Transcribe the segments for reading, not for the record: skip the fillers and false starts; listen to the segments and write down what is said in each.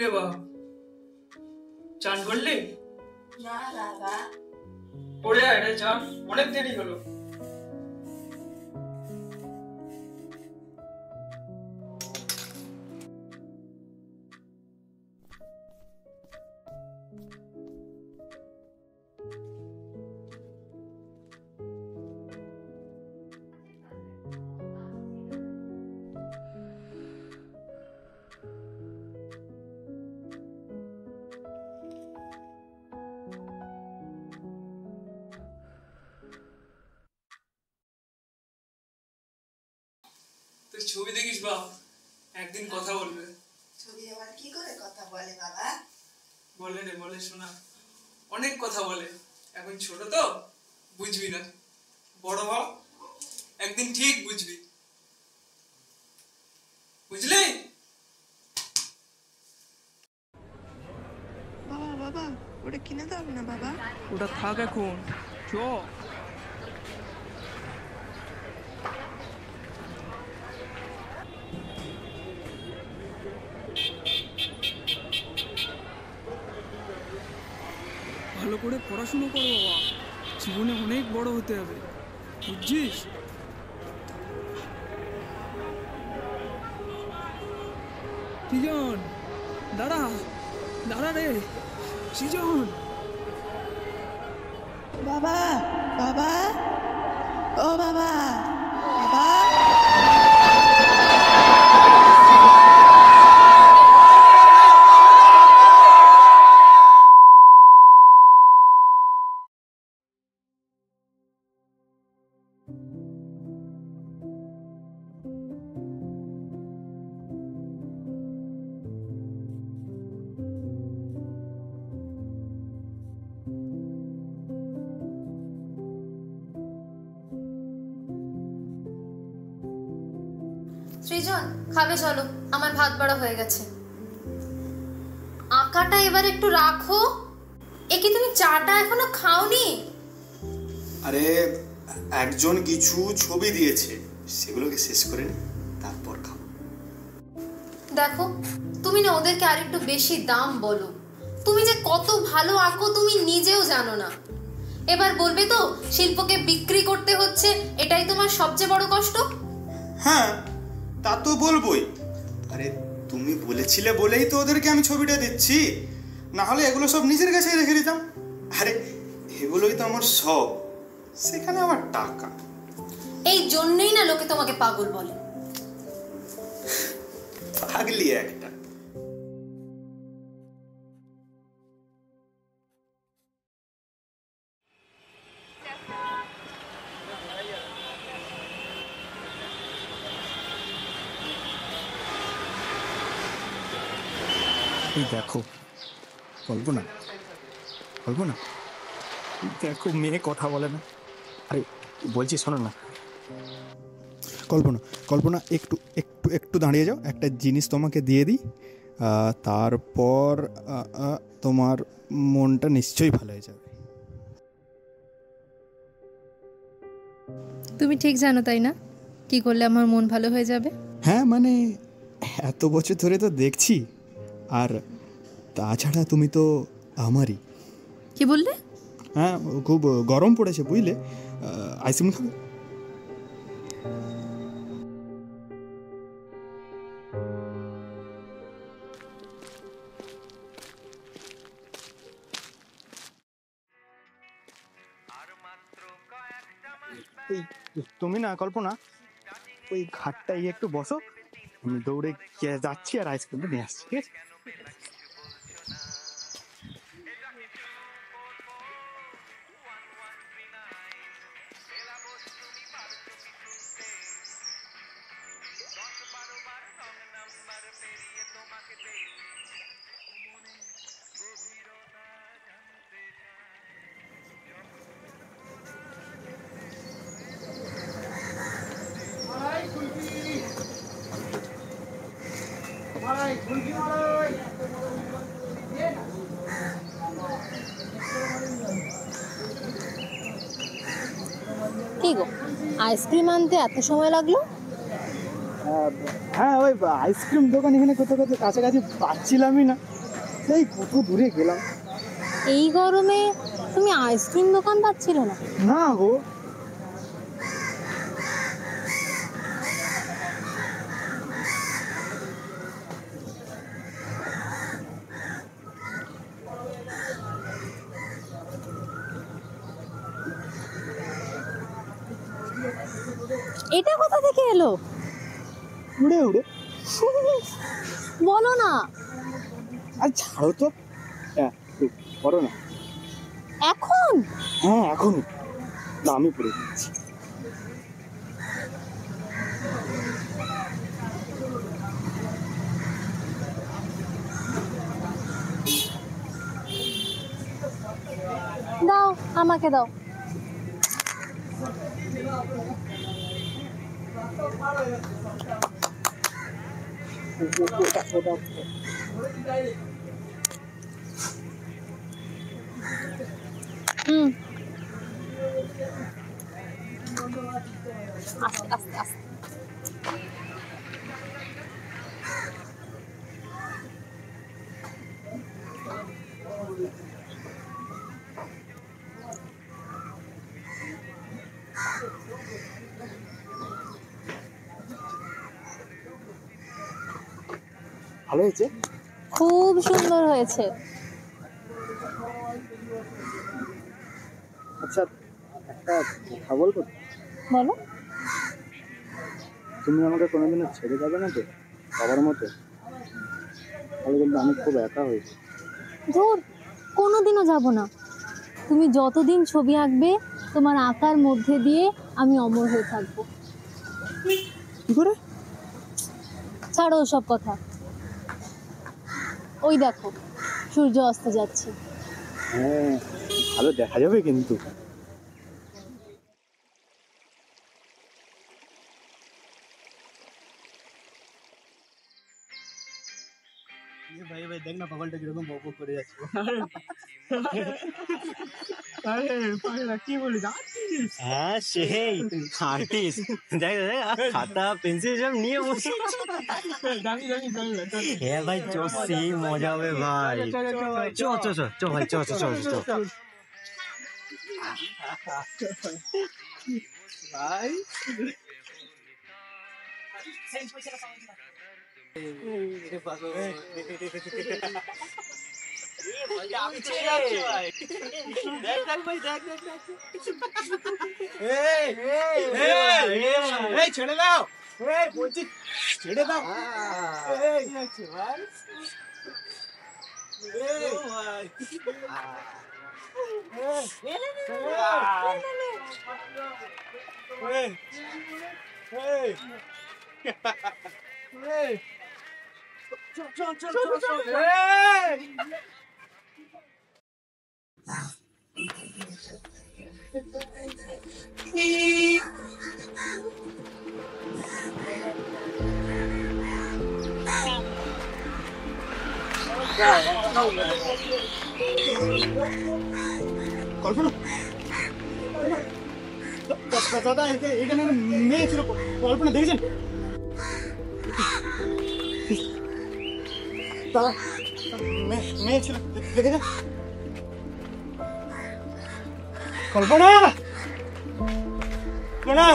রে বাবা, চান করলি? না বাবা। পড়ে আয় রে, চান, অনেক দেরি হলো। তুই ছবি দেখিস বাপ, একদিন কথা বলবে। ছবি আবার কি করে কথা বলে বাবা? বলে রে, বলে শোনা, অনেক কথা বলে। এখন ছোট তো, বুঝবি না। বড় হ, একদিন ঠিক বুঝবি, বুঝলি? বাবা বাবা, ওটা কিনে দাও না বাবা। ওটা থাক এখন, চ। ভালো করে পড়াশুনো করো বাবা, জীবনে অনেক বড় হতে হবে, বুঝছিস? সৃজন, দাঁড়া, দাঁড়া রে সৃজন। বাবা বাবা, ও বাবা বাবা। সৃজন, খাবে চলো, আমার ভাত বাড়া হয়ে গেছে। আঁকাটা এবার একটু রাখো। একে তুমি চাটা এখনো খাওনি? আরে একজন কিছু ছবি দিয়েছে, সেগুলোকে শেষ করে নি, তারপর খাবো। দেখো, তুমি না ওদেরকে আর একটু বেশি দাম বলো। তুমি যে কত ভালো আঁকো তুমি নিজেও জানো না। এবার বলবে তো শিল্পকে বিক্রি করতে হচ্ছে, এটাই তোমার সবচেয়ে বড় কষ্ট। হ্যাঁ, তা তো বলবোই। আরে তুমি বলেছিলে বলেই তো ওদেরকে আমি ছবিটা দিচ্ছি, না হলে এগুলো সব নিজের কাছে রেখে দিতাম। আরে এগুলোই তো আমার শখ, সেখানে আমার টাকা। এই জন্যই না লোকে তোমাকে পাগল বলে। পাগলি একটা। এই দেখো কল্পনা, কল্পনা দেখো, মেয়ে কথা বলে না। আরে বলছি শোনো না। কল্পনা, কল্পনা একটু একটু একটু দাঁড়িয়ে যাও, একটা জিনিস তোমাকে দিয়ে দিই, তারপর তোমার মনটা নিশ্চয়ই ভালো হয়ে যাবে। তুমি ঠিক জানো তাই না, কি করলে আমার মন ভালো হয়ে যাবে? হ্যাঁ মানে এত বছর ধরে তো দেখছি, আর তাছাড়া তুমি তো আমারই। কি বললে? হ্যাঁ, খুব গরম পড়েছে বুঝলে, আইসক্রিম খাবে? এই তুমি না কল্পনা, ওই ঘাটটাই একটু বসো, আমি দৌড়ে যাচ্ছি আর আইসক্রিমটা নিয়ে আসছি, ঠিক আছে? কি গো, আইসক্রিম আনতে এত সময় লাগলো? হ্যাঁ ওই আইসক্রিম দোকান এখানে কোথাও কোথাও কাছাকাছি পাচ্ছিলামই না, সেই কত দূরে গেলাম। এই গরমে তুমি আইসক্রিম দোকান পাচ্ছিল না? না গো, এটা কোথা থেকে এলো? উড়ে উড়ে। বলো না। আর ছাড়ো তো, করো না। এখন? হ্যাঁ এখনই, আমি পড়ে দিচ্ছি। দাও, আমাকে দাও। আস্তে আস্তে আস্তে। ভালো হয়েছে? খুব সুন্দর হয়েছে। আচ্ছা একটা কথা বলবো? বলো। তুমি আমাকে কোনোদিনও ছেড়ে যাবে না তো বাবার মতো? তাহলে কিন্তু আমি খুব একা হয়েছি। ধুর, কোনোদিনও যাব না। তুমি যতদিন ছবি আঁকবে তোমার আঁকার মধ্যে দিয়ে আমি অমর হয়ে থাকবো। কি করে? ছাড়ো সব কথা। ওই দেখো সূর্য অস্ত যাচ্ছে। হ্যাঁ ভালো দেখা যাবে কিন্তু। ভাই ভাই দেখ না পাগলটা কিরকম বক বক করে যাচ্ছে। কি বলিস? হ্যাঁ সেই আর্টিস্ট, দেখ খাতা পেন্সিল সব নিয়ে বসে। হ্যাঁ ভাই চ, সেই মজা হবে ভাই। চ চ চ চ ভাই চ চ চ চ ভাই ছেড়ে দাও, বলছি ছেড়ে দাও। কল্পনা, দাদা এখানে মেয়ে ছিল, কল্পনা দেখেছেন? দাদা মেয়ে ছিল, দেখেছেন? কল্পনা, কল্পনা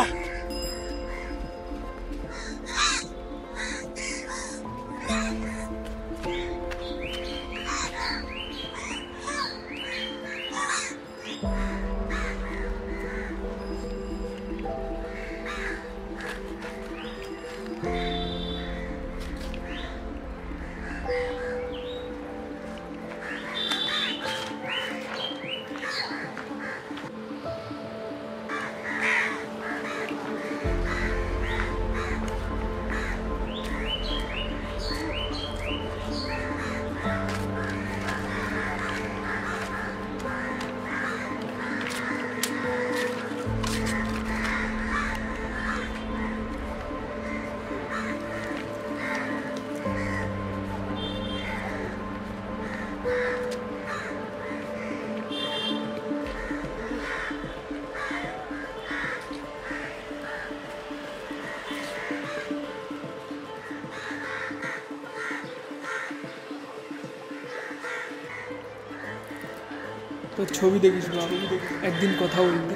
তোর ছবি দেখিস না, একদিন কথা বলবি।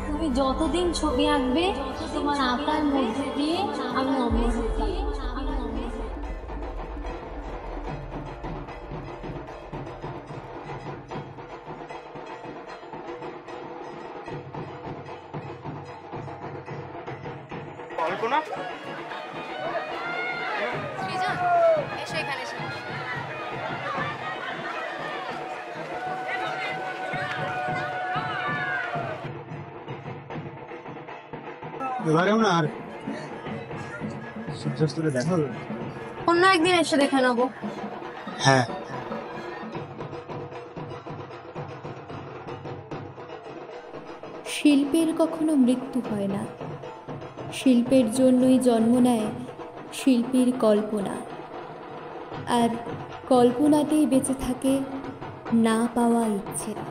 তুমি যতদিন ছবি আঁকবে তোমার আঁকার মধ্যে দিয়ে আমি অমর হতাম। কল্পনা, সৃজন, এসো এখানে এসো। এবারেও না আর সূর্যাস্ত দেখা হবে। অন্য একদিন এসে দেখে নেবো। হ্যাঁ, শিল্পের কখনো মৃত্যু হয় না, শিল্পের জন্যই জন্ম নেয় শিল্পীর কল্পনা, আর কল্পনাতেই বেঁচে থাকে না পাওয়া ইচ্ছেরা।